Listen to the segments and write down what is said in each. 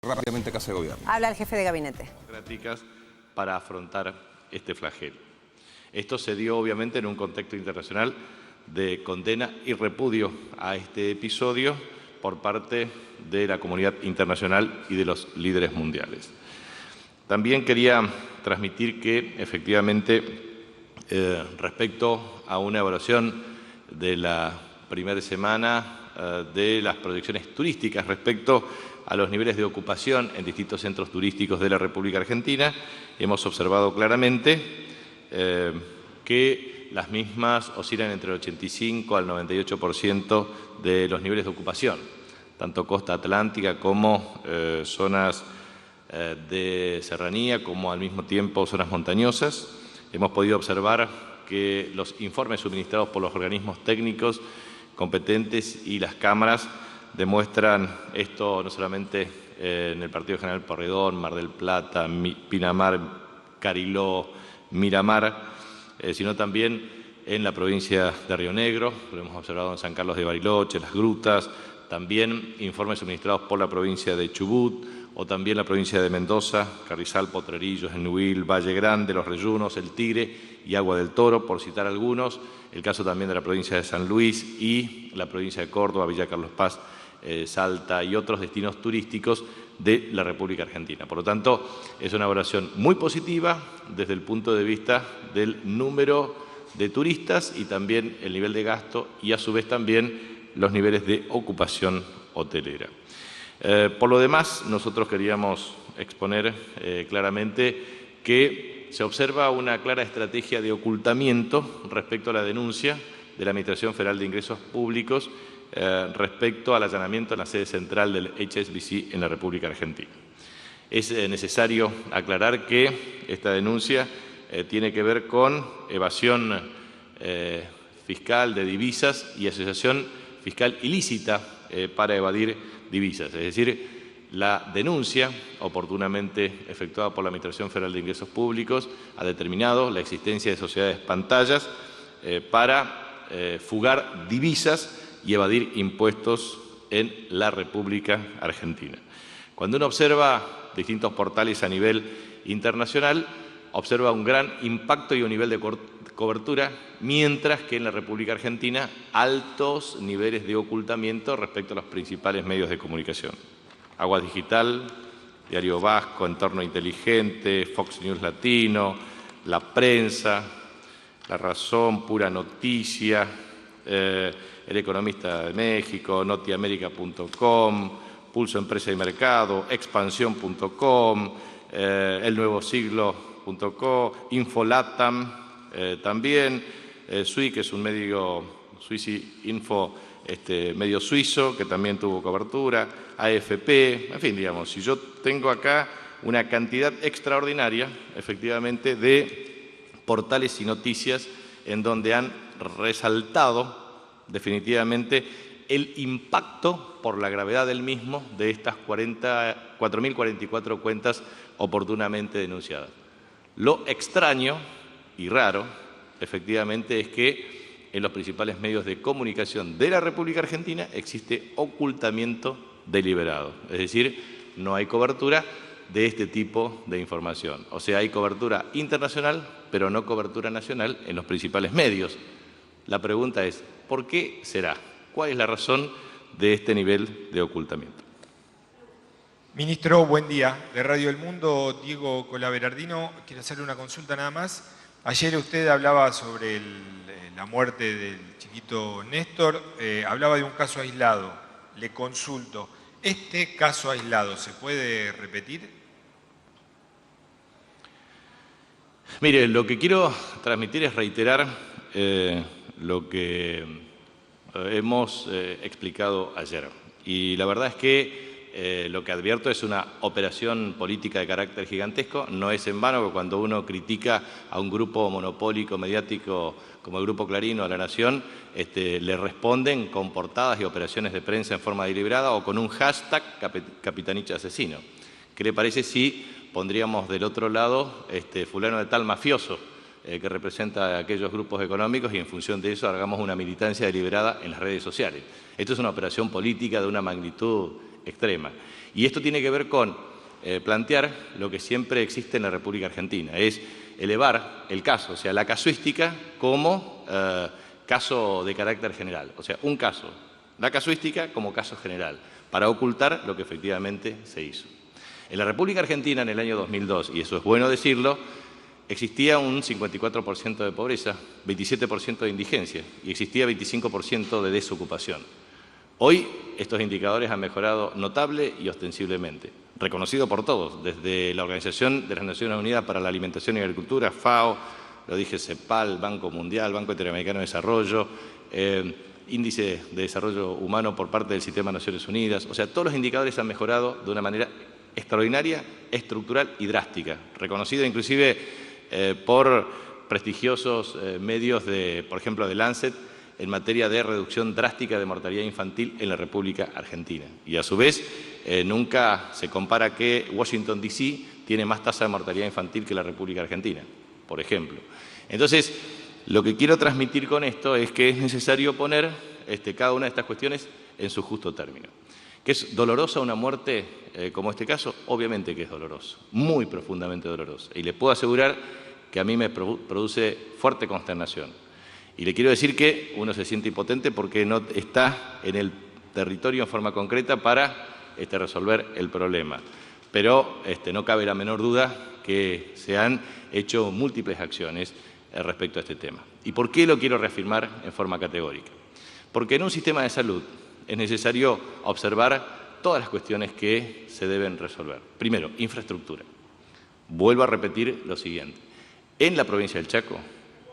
rápidamente Casa de Gobierno. Habla el jefe de gabinete. Democráticas para afrontar este flagelo. Esto se dio obviamente en un contexto internacional de condena y repudio a este episodio por parte de la comunidad internacional y de los líderes mundiales. También quería transmitir que efectivamente respecto a una evaluación de la primera semana de las proyecciones turísticas respecto a los niveles de ocupación en distintos centros turísticos de la República Argentina, hemos observado claramente que las mismas oscilan entre el 85 al 98% de los niveles de ocupación, tanto costa atlántica como zonas de serranía, como al mismo tiempo zonas montañosas. Hemos podido observar que los informes suministrados por los organismos técnicos competentes y las cámaras demuestran esto no solamente en el Partido General Porredón, Mar del Plata, Pinamar, Cariló, Miramar, sino también en la provincia de Río Negro, lo hemos observado en San Carlos de Bariloche, Las Grutas, también informes suministrados por la provincia de Chubut o también la provincia de Mendoza, Carrizal, Potrerillos, Ñubil, Valle Grande, Los Reyunos, El Tigre y Agua del Toro, por citar algunos. El caso también de la provincia de San Luis y la provincia de Córdoba, Villa Carlos Paz, Salta y otros destinos turísticos de la República Argentina. Por lo tanto, es una evaluación muy positiva desde el punto de vista del número de turistas y también el nivel de gasto y a su vez también los niveles de ocupación hotelera. Por lo demás, nosotros queríamos exponer claramente que se observa una clara estrategia de ocultamiento respecto a la denuncia de la Administración Federal de Ingresos Públicos respecto al allanamiento en la sede central del HSBC en la República Argentina. Es necesario aclarar que esta denuncia tiene que ver con evasión fiscal de divisas y asociación fiscal ilícita para evadir divisas. Es decir, la denuncia, oportunamente efectuada por la Administración Federal de Ingresos Públicos, ha determinado la existencia de sociedades pantallas para fugar divisas y evadir impuestos en la República Argentina. Cuando uno observa distintos portales a nivel internacional, observa un gran impacto y un nivel de cobertura, mientras que en la República Argentina altos niveles de ocultamiento respecto a los principales medios de comunicación. Aguas Digital, Diario Vasco, Entorno Inteligente, Fox News Latino, La Prensa, La Razón, Pura Noticia, El Economista de México, notiamerica.com, Pulso Empresa y Mercado, Expansión.com, El Nuevo Siglo.com, Infolatam, también SUI, que es un medio, Suizi Info, medio suizo, que también tuvo cobertura, AFP, en fin, digamos, si yo tengo acá una cantidad extraordinaria, efectivamente, de portales y noticias en donde han resaltado definitivamente el impacto por la gravedad del mismo de estas 4.044 cuentas oportunamente denunciadas. Lo extraño y raro, efectivamente, es que en los principales medios de comunicación de la República Argentina existe ocultamiento deliberado. Es decir, no hay cobertura de este tipo de información. O sea, hay cobertura internacional, pero no cobertura nacional en los principales medios. La pregunta es, ¿por qué será? ¿Cuál es la razón de este nivel de ocultamiento? Ministro, buen día. De Radio El Mundo, Diego Colaberardino. Quiero hacerle una consulta nada más. Ayer usted hablaba sobre la muerte del chiquito Néstor, hablaba de un caso aislado. Le consulto, ¿este caso aislado se puede repetir? Mire, lo que quiero transmitir es reiterar lo que hemos explicado ayer. Y la verdad es que lo que advierto es una operación política de carácter gigantesco. No es en vano que cuando uno critica a un grupo monopólico mediático como el Grupo Clarín o a La Nación, le responden con portadas y operaciones de prensa en forma deliberada o con un hashtag Capitaniche Asesino. ¿Qué le parece si pondríamos del otro lado fulano de tal mafioso que representa a aquellos grupos económicos y en función de eso hagamos una militancia deliberada en las redes sociales? Esto es una operación política de una magnitud extrema. Y esto tiene que ver con plantear lo que siempre existe en la República Argentina, es elevar el caso, o sea, la casuística como caso de carácter general, o sea, un caso, la casuística como caso general, para ocultar lo que efectivamente se hizo. En la República Argentina, en el año 2002, y eso es bueno decirlo, existía un 54% de pobreza, 27% de indigencia y existía 25% de desocupación. Hoy estos indicadores han mejorado notable y ostensiblemente, reconocido por todos, desde la Organización de las Naciones Unidas para la Alimentación y Agricultura, FAO, lo dije, CEPAL, Banco Mundial, Banco Interamericano de Desarrollo, Índice de Desarrollo Humano por parte del Sistema de Naciones Unidas. O sea, todos los indicadores han mejorado de una manera extraordinaria, estructural y drástica, reconocido inclusive por prestigiosos medios, por ejemplo, de Lancet, en materia de reducción drástica de mortalidad infantil en la República Argentina. Y a su vez, nunca se compara que Washington, D.C. tiene más tasa de mortalidad infantil que la República Argentina, por ejemplo. Entonces, lo que quiero transmitir con esto es que es necesario poner cada una de estas cuestiones en su justo término. ¿Que es dolorosa una muerte como este caso? Obviamente que es doloroso, muy profundamente doloroso. Y le puedo asegurar que a mí me produce fuerte consternación. Y le quiero decir que uno se siente impotente porque no está en el territorio en forma concreta para resolver el problema. Pero no cabe la menor duda que se han hecho múltiples acciones respecto a este tema. ¿Y por qué lo quiero reafirmar en forma categórica? Porque en un sistema de salud es necesario observar todas las cuestiones que se deben resolver. Primero, infraestructura. Vuelvo a repetir lo siguiente. En la provincia del Chaco,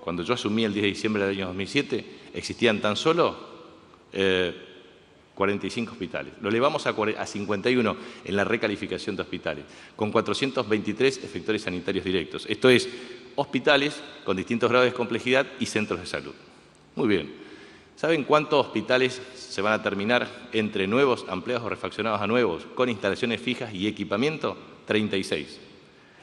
cuando yo asumí el 10 de diciembre del año 2007, existían tan solo 45 hospitales. Lo elevamos a 51 en la recalificación de hospitales, con 423 efectores sanitarios directos. Esto es, hospitales con distintos grados de complejidad y centros de salud. Muy bien. ¿Saben cuántos hospitales se van a terminar entre nuevos, ampliados o refaccionados a nuevos, con instalaciones fijas y equipamiento? 36.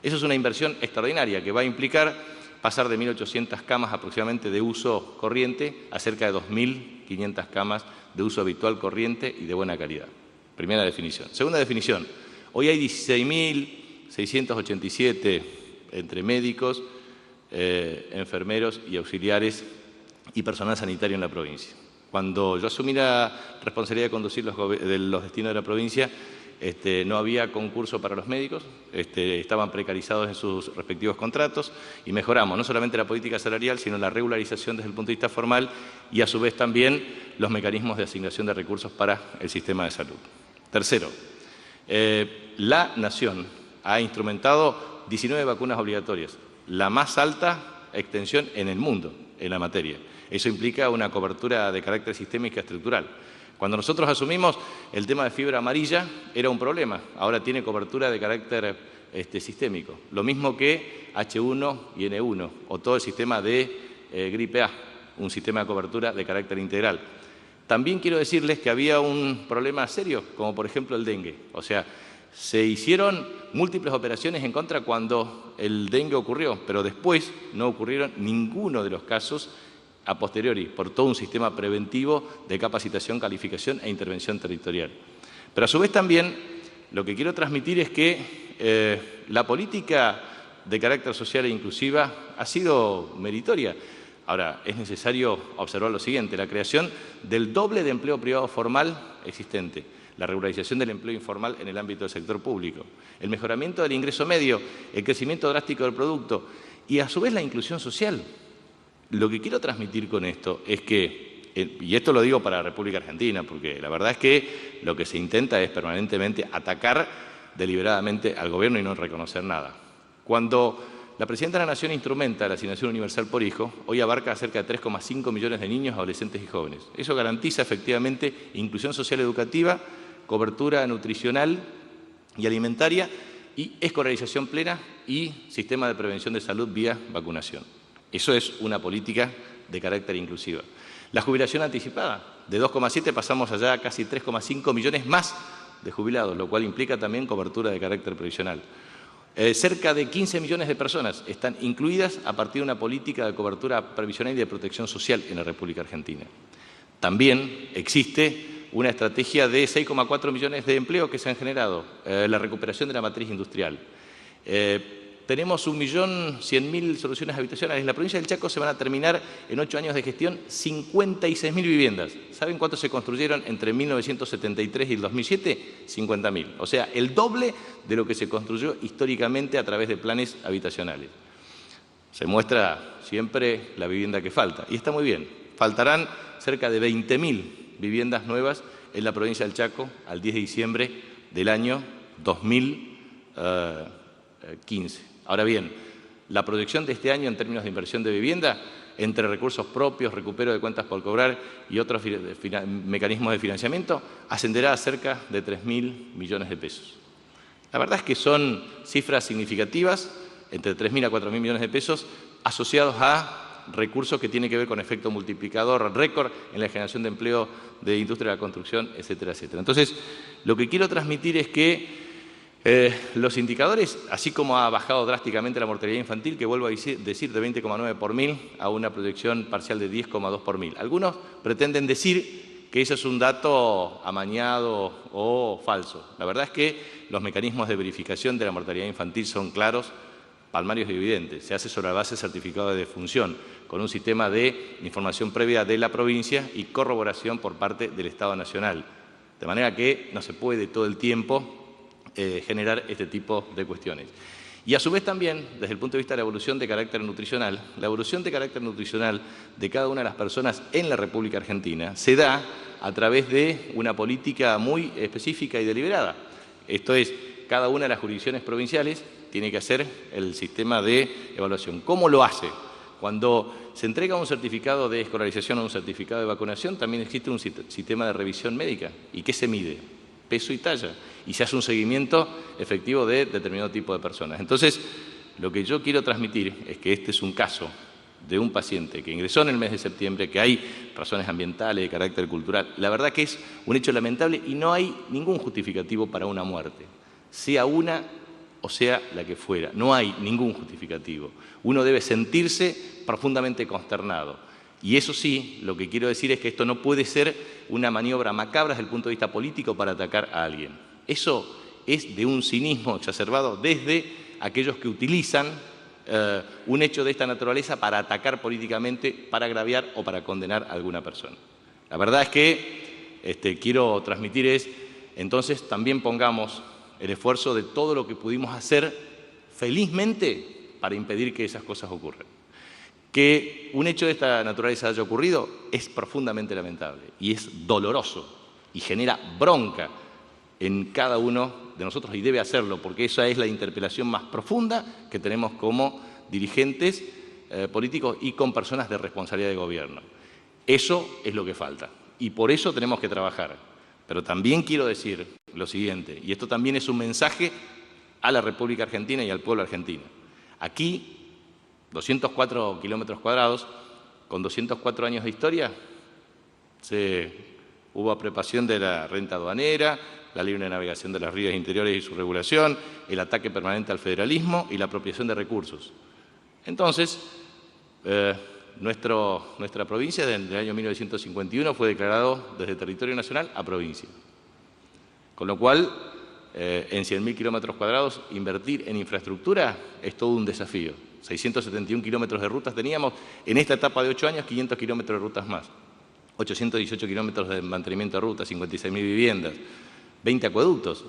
Eso es una inversión extraordinaria que va a implicar pasar de 1.800 camas aproximadamente de uso corriente a cerca de 2.500 camas de uso habitual corriente y de buena calidad. Primera definición. Segunda definición. Hoy hay 16.687 entre médicos, enfermeros y auxiliares y personal sanitario en la provincia. Cuando yo asumí la responsabilidad de conducir los destinos de la provincia, no había concurso para los médicos, estaban precarizados en sus respectivos contratos y mejoramos no solamente la política salarial, sino la regularización desde el punto de vista formal y a su vez también los mecanismos de asignación de recursos para el sistema de salud. Tercero, la Nación ha instrumentado 19 vacunas obligatorias, la más alta extensión en el mundo en la materia. Eso implica una cobertura de carácter sistémico y estructural. Cuando nosotros asumimos, el tema de fiebre amarilla era un problema, ahora tiene cobertura de carácter sistémico. Lo mismo que H1 y N1, o todo el sistema de gripe A, un sistema de cobertura de carácter integral. También quiero decirles que había un problema serio, como por ejemplo el dengue. O sea, se hicieron múltiples operaciones en contra cuando el dengue ocurrió, pero después no ocurrieron ninguno de los casos a posteriori, por todo un sistema preventivo de capacitación, calificación e intervención territorial. Pero a su vez también lo que quiero transmitir es que la política de carácter social e inclusiva ha sido meritoria. Ahora, es necesario observar lo siguiente, la creación del doble de empleo privado formal existente, la regularización del empleo informal en el ámbito del sector público, el mejoramiento del ingreso medio, el crecimiento drástico del producto y a su vez la inclusión social. Lo que quiero transmitir con esto es que, y esto lo digo para la República Argentina, porque la verdad es que lo que se intenta es permanentemente atacar deliberadamente al gobierno y no reconocer nada. Cuando la Presidenta de la Nación instrumenta la asignación universal por hijo, hoy abarca a cerca de 3,5 millones de niños, adolescentes y jóvenes. Eso garantiza efectivamente inclusión social educativa, cobertura nutricional y alimentaria y escolarización plena y sistema de prevención de salud vía vacunación. Eso es una política de carácter inclusiva. La jubilación anticipada, de 2,7 pasamos allá a casi 3,5 millones más de jubilados, lo cual implica también cobertura de carácter previsional. Cerca de 15 millones de personas están incluidas a partir de una política de cobertura previsional y de protección social en la República Argentina. También existe una estrategia de 6,4 millones de empleos que se han generado, la recuperación de la matriz industrial. Tenemos 1.100.000 soluciones habitacionales. En la provincia del Chaco se van a terminar en 8 años de gestión 56.000 viviendas. ¿Saben cuánto se construyeron entre 1973 y el 2007? 50.000. O sea, el doble de lo que se construyó históricamente a través de planes habitacionales. Se muestra siempre la vivienda que falta. Y está muy bien. Faltarán cerca de 20.000 viviendas nuevas en la provincia del Chaco al 10 de diciembre del año 2015. Ahora bien, la proyección de este año en términos de inversión de vivienda, entre recursos propios, recupero de cuentas por cobrar y otros mecanismos de financiamiento, ascenderá a cerca de 3.000 millones de pesos. La verdad es que son cifras significativas, entre 3.000 a 4.000 millones de pesos, asociados a recursos que tienen que ver con efecto multiplicador, récord en la generación de empleo de industria de la construcción, etcétera, etcétera. Entonces, lo que quiero transmitir es que los indicadores, así como ha bajado drásticamente la mortalidad infantil, que vuelvo a decir de 20,9 por mil a una proyección parcial de 10,2 por mil. Algunos pretenden decir que eso es un dato amañado o falso. La verdad es que los mecanismos de verificación de la mortalidad infantil son claros, palmarios y evidentes. Se hace sobre la base de certificado de defunción, con un sistema de información previa de la provincia y corroboración por parte del Estado Nacional. De manera que no se puede todo el tiempo generar este tipo de cuestiones. Y a su vez también, desde el punto de vista de la evolución de carácter nutricional, la evolución de carácter nutricional de cada una de las personas en la República Argentina se da a través de una política muy específica y deliberada. Esto es, cada una de las jurisdicciones provinciales tiene que hacer el sistema de evaluación. ¿Cómo lo hace? Cuando se entrega un certificado de escolarización o un certificado de vacunación, también existe un sistema de revisión médica. ¿Y qué se mide? Peso y talla. Y se hace un seguimiento efectivo de determinado tipo de personas. Entonces, lo que yo quiero transmitir es que este es un caso de un paciente que ingresó en el mes de septiembre, que hay razones ambientales, de carácter cultural. La verdad que es un hecho lamentable y no hay ningún justificativo para una muerte, sea una o sea la que fuera. No hay ningún justificativo. Uno debe sentirse profundamente consternado. Y eso sí, lo que quiero decir es que esto no puede ser una maniobra macabra desde el punto de vista político para atacar a alguien. Eso es de un cinismo exacerbado desde aquellos que utilizan un hecho de esta naturaleza para atacar políticamente, para agraviar o para condenar a alguna persona. La verdad es que quiero transmitir entonces también pongamos el esfuerzo de todo lo que pudimos hacer felizmente para impedir que esas cosas ocurran. Que un hecho de esta naturaleza haya ocurrido es profundamente lamentable y es doloroso y genera bronca en cada uno de nosotros y debe hacerlo porque esa es la interpelación más profunda que tenemos como dirigentes políticos y con personas de responsabilidad de gobierno. Eso es lo que falta y por eso tenemos que trabajar. Pero también quiero decir lo siguiente, y esto también es un mensaje a la República Argentina y al pueblo argentino. Aquí, 204 kilómetros cuadrados, con 204 años de historia, hubo apropiación de la renta aduanera, la libre navegación de las rías interiores y su regulación, el ataque permanente al federalismo y la apropiación de recursos. Entonces, nuestra provincia desde el año 1951 fue declarado desde territorio nacional a provincia. Con lo cual, en 100.000 kilómetros cuadrados, invertir en infraestructura es todo un desafío. 671 kilómetros de rutas teníamos, en esta etapa de 8 años, 500 kilómetros de rutas más. 818 kilómetros de mantenimiento de rutas, 56.000 viviendas, 20 acueductos.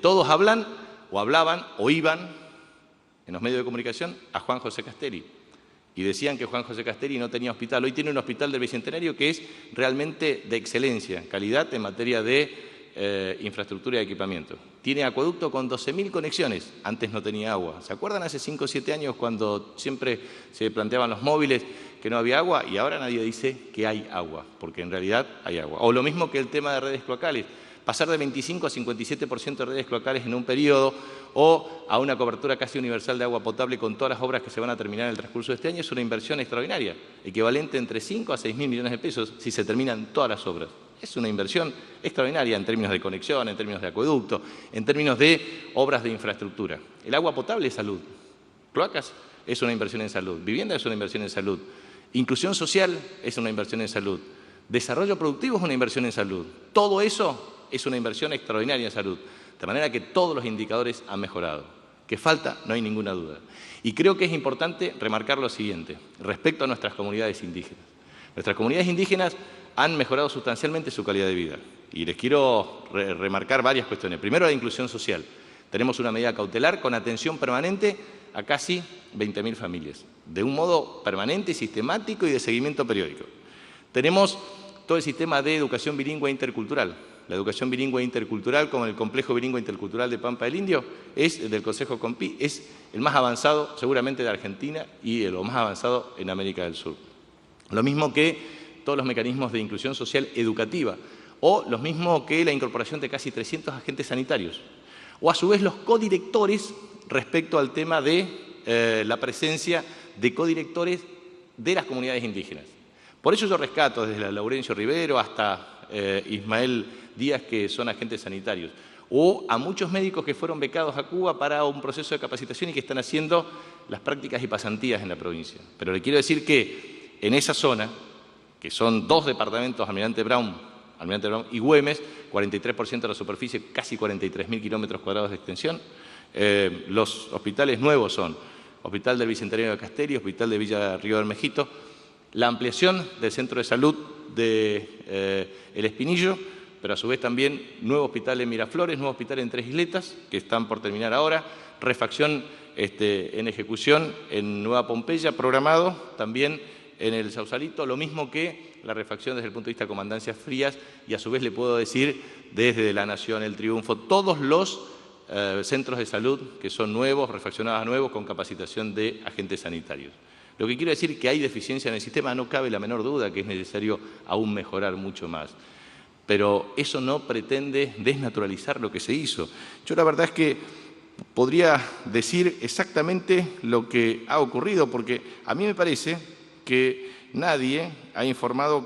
Todos hablan, o hablaban, o iban, en los medios de comunicación, a Juan José Castelli. Y decían que Juan José Castelli no tenía hospital. Hoy tiene un hospital del Bicentenario que es realmente de excelencia, calidad en materia de infraestructura y equipamiento. Tiene acueducto con 12.000 conexiones. Antes no tenía agua. ¿Se acuerdan hace 5 o 7 años cuando siempre se planteaban los móviles que no había agua? Y ahora nadie dice que hay agua, porque en realidad hay agua. O lo mismo que el tema de redes cloacales. Pasar de 25 a 57% de redes cloacales en un periodo o a una cobertura casi universal de agua potable con todas las obras que se van a terminar en el transcurso de este año es una inversión extraordinaria, equivalente entre 5 a 6.000 millones de pesos si se terminan todas las obras. Es una inversión extraordinaria en términos de conexión, en términos de acueducto, en términos de obras de infraestructura. El agua potable es salud, cloacas es una inversión en salud, vivienda es una inversión en salud, inclusión social es una inversión en salud. Desarrollo productivo es una inversión en salud. Todo eso es una inversión extraordinaria en salud. De manera que todos los indicadores han mejorado. ¿Que falta? No hay ninguna duda. Y creo que es importante remarcar lo siguiente, respecto a nuestras comunidades indígenas. Nuestras comunidades indígenas han mejorado sustancialmente su calidad de vida. Y les quiero remarcar varias cuestiones. Primero, la inclusión social. Tenemos una medida cautelar con atención permanente a casi 20.000 familias, de un modo permanente, sistemático y de seguimiento periódico. Tenemos todo el sistema de educación bilingüe intercultural. La educación bilingüe intercultural, como el complejo bilingüe intercultural de Pampa del Indio, es del Consejo COMPI, es el más avanzado seguramente de Argentina y lo más avanzado en América del Sur. Lo mismo que todos los mecanismos de inclusión social educativa, o lo mismo que la incorporación de casi 300 agentes sanitarios, o a su vez los codirectores respecto al tema de la presencia de codirectores de las comunidades indígenas. Por eso yo rescato desde la Laurencio Rivero hasta Ismael Díaz, que son agentes sanitarios, o a muchos médicos que fueron becados a Cuba para un proceso de capacitación y que están haciendo las prácticas y pasantías en la provincia. Pero le quiero decir que en esa zona, que son 2 departamentos, Almirante Brown y Güemes, 43% de la superficie, casi 43.000 kilómetros cuadrados de extensión. Los hospitales nuevos son Hospital del Bicentenario de Castelli, Hospital de Villa Río Bermejito, la ampliación del centro de salud de El Espinillo, pero a su vez también nuevo hospital en Miraflores, nuevo hospital en Tres Isletas, que están por terminar ahora, refacción en ejecución en Nueva Pompeya, programado también en el Sausalito, lo mismo que la refacción desde el punto de vista de comandancias frías, y a su vez le puedo decir desde La Nación, El Triunfo, todos los centros de salud que son nuevos, refaccionados a nuevos, con capacitación de agentes sanitarios. Lo que quiero decir es que hay deficiencia en el sistema, no cabe la menor duda que es necesario aún mejorar mucho más. Pero eso no pretende desnaturalizar lo que se hizo. Yo la verdad es que podría decir exactamente lo que ha ocurrido, porque a mí me parece que nadie ha informado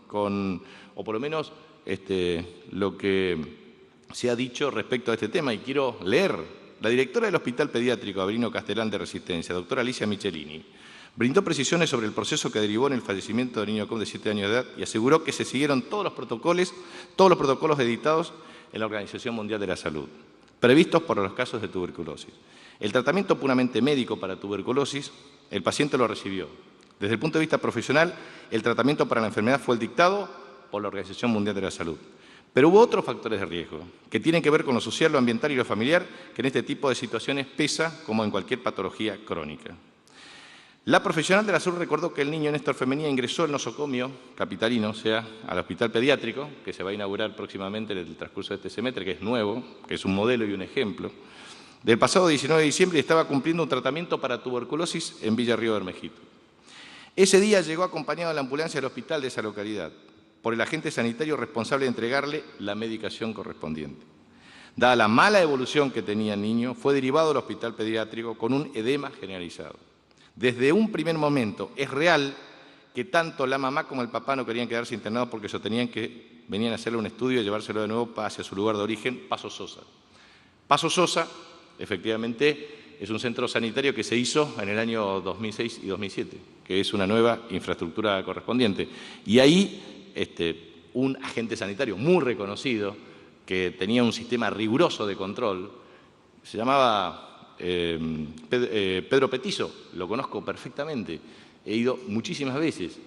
o por lo menos lo que se ha dicho respecto a este tema, y quiero leer. La directora del Hospital Pediátrico Avelino Castelán de Resistencia, doctora Alicia Michelini, brindó precisiones sobre el proceso que derivó en el fallecimiento del niño de 7 años de edad y aseguró que se siguieron todos los protocolos editados en la Organización Mundial de la Salud, previstos para los casos de tuberculosis. El tratamiento puramente médico para tuberculosis, el paciente lo recibió. Desde el punto de vista profesional, el tratamiento para la enfermedad fue el dictado por la Organización Mundial de la Salud. Pero hubo otros factores de riesgo, que tienen que ver con lo social, lo ambiental y lo familiar, que en este tipo de situaciones pesa como en cualquier patología crónica. La profesional de la salud recordó que el niño Néstor Femenía ingresó al nosocomio capitalino, o sea, al hospital pediátrico, que se va a inaugurar próximamente en el transcurso de este semestre, que es nuevo, que es un modelo y un ejemplo, del pasado 19 de diciembre, y estaba cumpliendo un tratamiento para tuberculosis en Villa Río Bermejito. Ese día llegó acompañado de la ambulancia del hospital de esa localidad, por el agente sanitario responsable de entregarle la medicación correspondiente. Dada la mala evolución que tenía el niño, fue derivado al hospital pediátrico con un edema generalizado. Desde un primer momento es real que tanto la mamá como el papá no querían quedarse internados porque venían a hacerle un estudio y llevárselo de nuevo hacia su lugar de origen, Paso Sosa. Paso Sosa, efectivamente, es un centro sanitario que se hizo en el año 2006 y 2007, que es una nueva infraestructura correspondiente. Y ahí un agente sanitario muy reconocido, que tenía un sistema riguroso de control, se llamaba Pedro Petizo, lo conozco perfectamente, he ido muchísimas veces,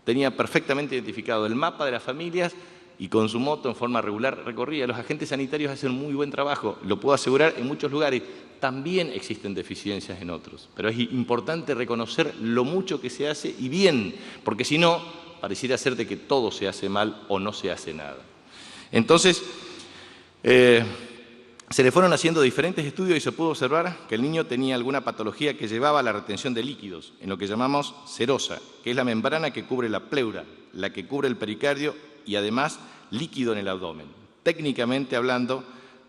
tenía perfectamente identificado el mapa de las familias y con su moto en forma regular recorría. Los agentes sanitarios hacen un muy buen trabajo, lo puedo asegurar en muchos lugares. También existen deficiencias en otros, pero es importante reconocer lo mucho que se hace y bien, porque si no, pareciera ser de que todo se hace mal o no se hace nada. Entonces, se le fueron haciendo diferentes estudios y se pudo observar que el niño tenía alguna patología que llevaba a la retención de líquidos, en lo que llamamos serosa, que es la membrana que cubre la pleura, la que cubre el pericardio y además líquido en el abdomen. Técnicamente hablando,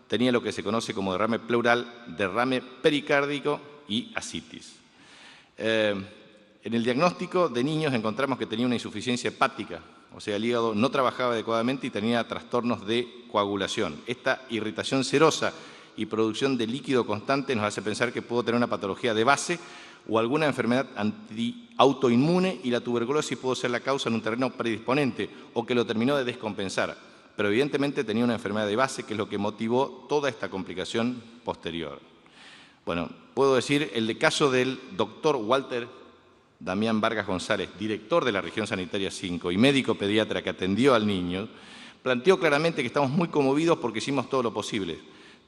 tenía lo que se conoce como derrame pleural, derrame pericárdico y ascitis. En el diagnóstico de niños encontramos que tenía una insuficiencia hepática, o sea, el hígado no trabajaba adecuadamente y tenía trastornos de coagulación. Esta irritación serosa y producción de líquido constante nos hace pensar que pudo tener una patología de base o alguna enfermedad autoinmune y la tuberculosis pudo ser la causa en un terreno predisponente o que lo terminó de descompensar, pero evidentemente tenía una enfermedad de base que es lo que motivó toda esta complicación posterior. Bueno, puedo decir el caso del doctor Walter Damián Vargas González, director de la región sanitaria 5 y médico pediatra que atendió al niño, planteó claramente que estamos muy conmovidos porque hicimos todo lo posible.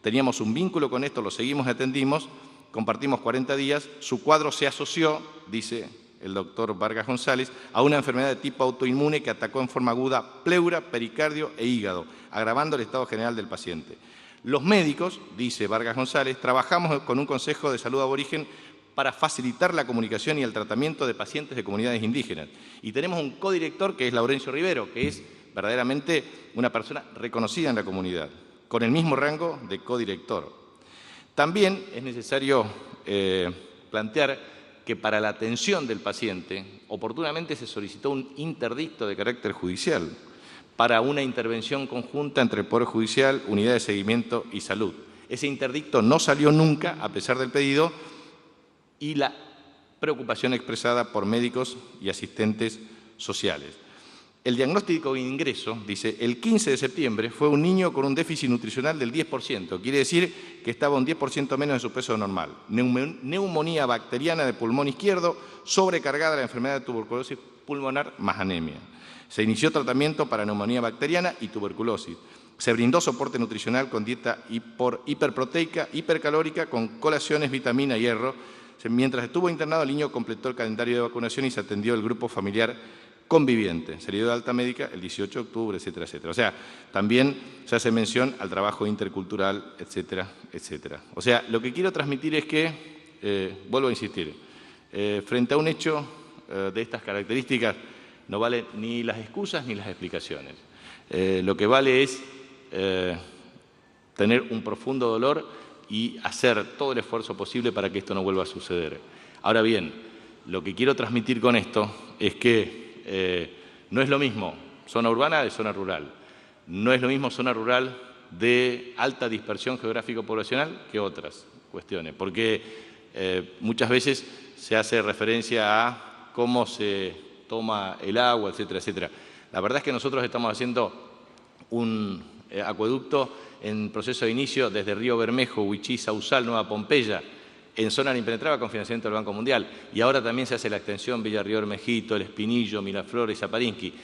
Teníamos un vínculo con esto, lo seguimos, atendimos, compartimos 40 días, su cuadro se asoció, dice el doctor Vargas González, a una enfermedad de tipo autoinmune que atacó en forma aguda pleura, pericardio e hígado, agravando el estado general del paciente. Los médicos, dice Vargas González, trabajamos con un Consejo de Salud Aborigen para facilitar la comunicación y el tratamiento de pacientes de comunidades indígenas. Y tenemos un codirector que es Laurencio Rivero, que es verdaderamente una persona reconocida en la comunidad, con el mismo rango de codirector. También es necesario plantear que para la atención del paciente, oportunamente se solicitó un interdicto de carácter judicial para una intervención conjunta entre el Poder Judicial, Unidad de Seguimiento y Salud. Ese interdicto no salió nunca, a pesar del pedido, y la preocupación expresada por médicos y asistentes sociales. El diagnóstico de ingreso, dice, el 15 de septiembre fue un niño con un déficit nutricional del 10%, quiere decir que estaba un 10% menos de su peso normal. Neumonía bacteriana de pulmón izquierdo, sobrecargada la enfermedad de tuberculosis pulmonar más anemia. Se inició tratamiento para neumonía bacteriana y tuberculosis. Se brindó soporte nutricional con dieta hiperproteica, hipercalórica, con colaciones, vitamina, hierro. Mientras estuvo internado, el niño completó el calendario de vacunación y se atendió el grupo familiar conviviente. Se le dio de alta médica el 18 de octubre, etcétera, etcétera. O sea, también se hace mención al trabajo intercultural, etcétera, etcétera. O sea, lo que quiero transmitir es que, vuelvo a insistir, frente a un hecho de estas características, no valen ni las excusas ni las explicaciones. Lo que vale es tener un profundo dolor y hacer todo el esfuerzo posible para que esto no vuelva a suceder. Ahora bien, lo que quiero transmitir con esto es que no es lo mismo zona urbana de zona rural, no es lo mismo zona rural de alta dispersión geográfico-poblacional que otras cuestiones, porque muchas veces se hace referencia a cómo se toma el agua, etcétera, etcétera. La verdad es que nosotros estamos haciendo un acueducto en proceso de inicio desde Río Bermejo, Huichí, Sausal, Nueva Pompeya, en zona impenetrada con financiamiento del Banco Mundial. Y ahora también se hace la extensión Villarrior Bermejito, El Espinillo, Miraflores, Zaparinsky.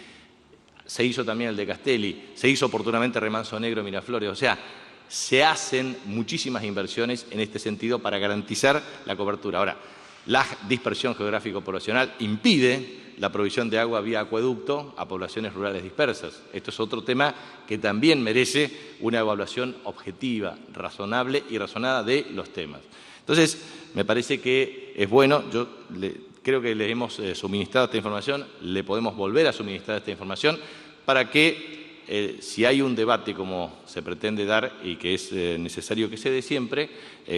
Se hizo también el de Castelli, se hizo oportunamente Remanso Negro, Miraflores. O sea, se hacen muchísimas inversiones en este sentido para garantizar la cobertura. Ahora, la dispersión geográfico-poblacional impide la provisión de agua vía acueducto a poblaciones rurales dispersas. Esto es otro tema que también merece una evaluación objetiva, razonable y razonada de los temas. Entonces, me parece que es bueno, yo creo que le hemos suministrado esta información, le podemos volver a suministrar esta información para que si hay un debate como se pretende dar y que es necesario que se dé siempre,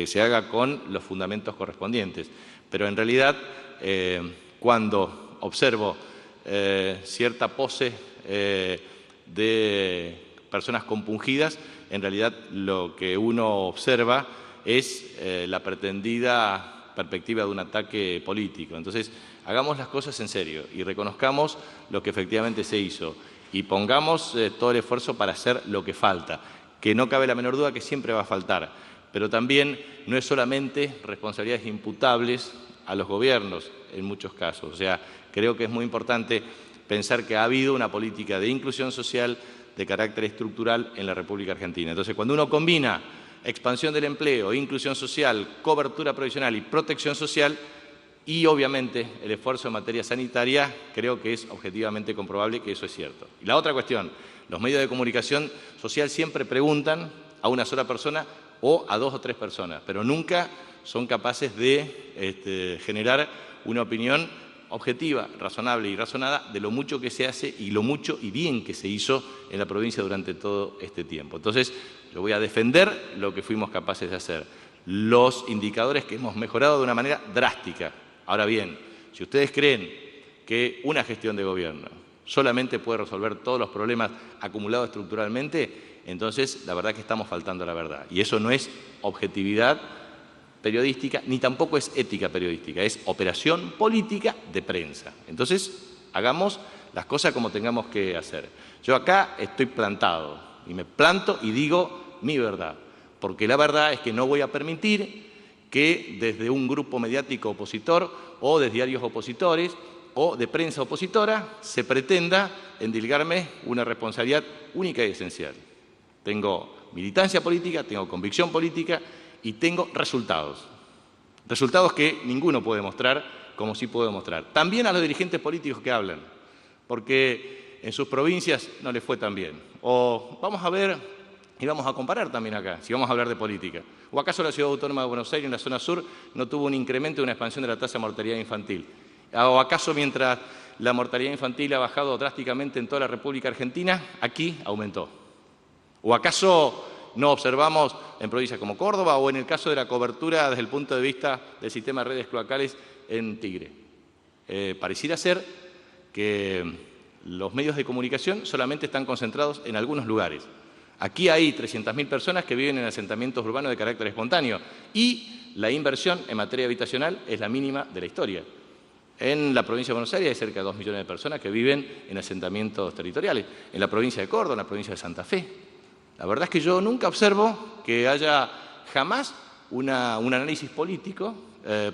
se haga con los fundamentos correspondientes. Pero en realidad, cuando observo cierta pose de personas compungidas, en realidad lo que uno observa es la pretendida perspectiva de un ataque político. Entonces, hagamos las cosas en serio y reconozcamos lo que efectivamente se hizo y pongamos todo el esfuerzo para hacer lo que falta, que no cabe la menor duda que siempre va a faltar, pero también no es solamente responsabilidades imputables a los gobiernos en muchos casos. O sea, creo que es muy importante pensar que ha habido una política de inclusión social de carácter estructural en la República Argentina. Entonces, cuando uno combina expansión del empleo, inclusión social, cobertura provisional y protección social y, obviamente, el esfuerzo en materia sanitaria, creo que es objetivamente comprobable que eso es cierto. Y la otra cuestión, los medios de comunicación social siempre preguntan a una sola persona o a 2 o 3 personas, pero nunca son capaces de generar una opinión objetiva, razonable y razonada de lo mucho que se hace y lo mucho y bien que se hizo en la provincia durante todo este tiempo. Entonces, yo voy a defender lo que fuimos capaces de hacer, los indicadores que hemos mejorado de una manera drástica. Ahora bien, si ustedes creen que una gestión de gobierno solamente puede resolver todos los problemas acumulados estructuralmente, entonces la verdad que estamos faltando a la verdad. Y eso no es objetividad periodística, ni tampoco es ética periodística, es operación política de prensa. Entonces, hagamos las cosas como tengamos que hacer. Yo acá estoy plantado, y me planto y digo mi verdad, porque la verdad es que no voy a permitir que desde un grupo mediático opositor o de diarios opositores o de prensa opositora se pretenda endilgarme una responsabilidad única y esencial. Tengo militancia política, tengo convicción política y tengo resultados. Resultados que ninguno puede mostrar como sí puedo mostrar. También a los dirigentes políticos que hablan, porque en sus provincias no les fue tan bien. O vamos a ver y vamos a comparar también acá, si vamos a hablar de política. ¿O acaso la Ciudad Autónoma de Buenos Aires, en la zona sur, no tuvo un incremento, una expansión de la tasa de mortalidad infantil? ¿O acaso mientras la mortalidad infantil ha bajado drásticamente en toda la República Argentina, aquí aumentó? ¿O acaso no observamos en provincias como Córdoba o en el caso de la cobertura desde el punto de vista del sistema de redes cloacales en Tigre? Pareciera ser que los medios de comunicación solamente están concentrados en algunos lugares. Aquí hay 300.000 personas que viven en asentamientos urbanos de carácter espontáneo y la inversión en materia habitacional es la mínima de la historia. En la provincia de Buenos Aires hay cerca de 2 millones de personas que viven en asentamientos territoriales. En la provincia de Córdoba, en la provincia de Santa Fe. La verdad es que yo nunca observo que haya jamás un análisis político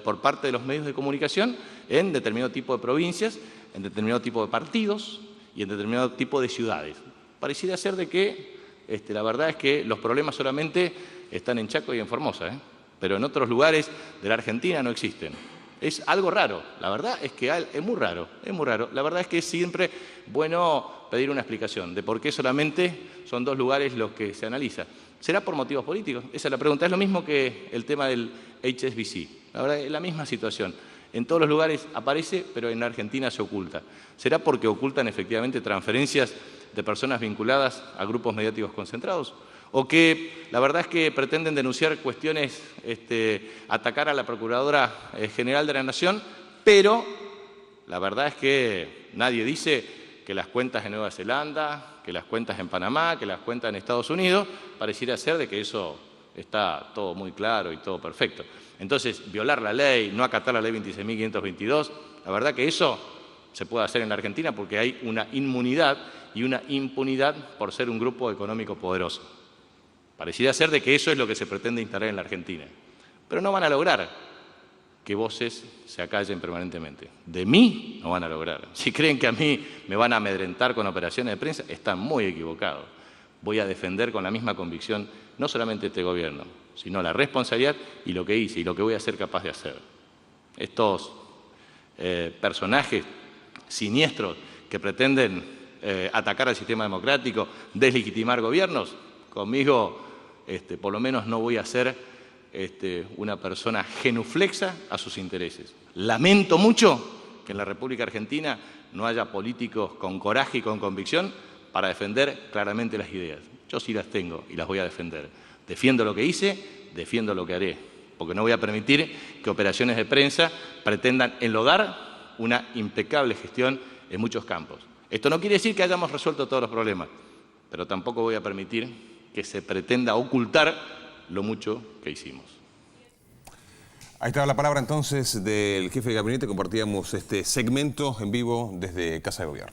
por parte de los medios de comunicación en determinado tipo de provincias, en determinado tipo de partidos y en determinado tipo de ciudades. Pareciera ser de que la verdad es que los problemas solamente están en Chaco y en Formosa, pero en otros lugares de la Argentina no existen. Es algo raro, la verdad es que es muy raro, es muy raro. La verdad es que es siempre bueno pedir una explicación de por qué solamente son 2 lugares los que se analiza. ¿Será por motivos políticos? Esa es la pregunta. Es lo mismo que el tema del HSBC. La verdad es la misma situación. En todos los lugares aparece, pero en Argentina se oculta. ¿Será porque ocultan efectivamente transferencias de personas vinculadas a grupos mediáticos concentrados? ¿O que la verdad es que pretenden denunciar cuestiones, atacar a la Procuradora General de la Nación, pero la verdad es que nadie dice que las cuentas en Nueva Zelanda, que las cuentas en Panamá, que las cuentas en Estados Unidos, pareciera ser de que eso está todo muy claro y todo perfecto. Entonces, violar la ley, no acatar la ley 26.522, la verdad que eso se puede hacer en la Argentina porque hay una inmunidad y una impunidad por ser un grupo económico poderoso. Pareciera ser de que eso es lo que se pretende instalar en la Argentina. Pero no van a lograr que voces se acallen permanentemente. De mí no van a lograr. Si creen que a mí me van a amedrentar con operaciones de prensa, están muy equivocados. Voy a defender con la misma convicción no solamente este gobierno, sino la responsabilidad y lo que hice y lo que voy a ser capaz de hacer. Estos personajes siniestros que pretenden atacar al sistema democrático, deslegitimar gobiernos, conmigo por lo menos no voy a ser una persona genuflexa a sus intereses. Lamento mucho que en la República Argentina no haya políticos con coraje y con convicción para defender claramente las ideas. Yo sí las tengo y las voy a defender. Defiendo lo que hice, defiendo lo que haré, porque no voy a permitir que operaciones de prensa pretendan enlodar una impecable gestión en muchos campos. Esto no quiere decir que hayamos resuelto todos los problemas, pero tampoco voy a permitir que se pretenda ocultar lo mucho que hicimos. Ahí estaba la palabra entonces del jefe de gabinete. Compartíamos este segmento en vivo desde Casa de Gobierno.